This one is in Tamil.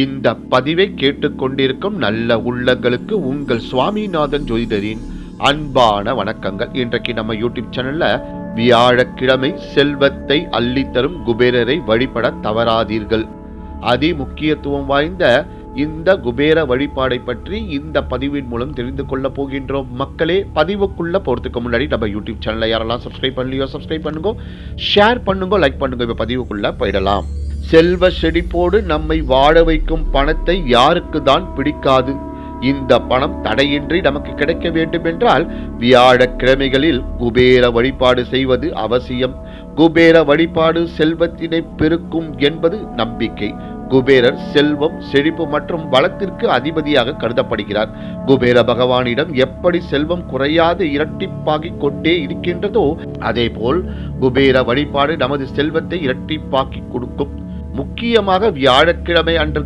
இந்த பதிவை கேட்டுக்கொண்டிருக்கும் நல்ல உள்ளங்களுக்கு உங்கள் சுவாமிநாதன் ஜோதிடரின் அன்பான வணக்கங்கள். இன்றைக்கு நம்ம யூடியூப் சேனல்ல வியாழக்கிழமை செல்வத்தை அள்ளித்தரும் குபேரரை வழிபட தவறாதீர்கள். அதி முக்கியத்துவம் வாய்ந்த இந்த குபேர வழிபாடை பற்றி இந்த பதிவின் மூலம் தெரிந்து கொள்ள போகின்றோம். மக்களே, பதிவுக்குள்ள போறதுக்கு முன்னாடி நம்ம யூடியூப் சேனலை யாரெல்லாம் சப்ஸ்கிரைப் பண்ணலையோ சப்ஸ்கிரைப் பண்ணுங்க, ஷேர் பண்ணுங்க, லைக் பண்ணுங்க. இப்ப பதிவுக்குள்ள போயிடலாம். செல்வ செழிப்போடு நம்மை வாழ வைக்கும் பணத்தை யாருக்கு தான் பிடிக்காது? இந்த பணம் தடையின்றி நமக்கு கிடைக்க வேண்டும் என்றால் வியாழக்கிழமைகளில் குபேர வழிபாடு செய்வது அவசியம். குபேர வழிபாடு செல்வத்தினை பெருக்கும் என்பது நம்பிக்கை. குபேரர் செல்வம், செழிப்பு மற்றும் வளத்திற்கு அதிபதியாக கருதப்படுகிறார். குபேர பகவானிடம் எப்படி செல்வம் குறையாது இரட்டிப்பாகிக் கொண்டே இருக்கின்றதோ அதேபோல் குபேர வழிபாடு நமது செல்வத்தை இரட்டிப்பாக்கி கொடுக்கும். முக்கியமாக வியாழக்கிழமை அன்று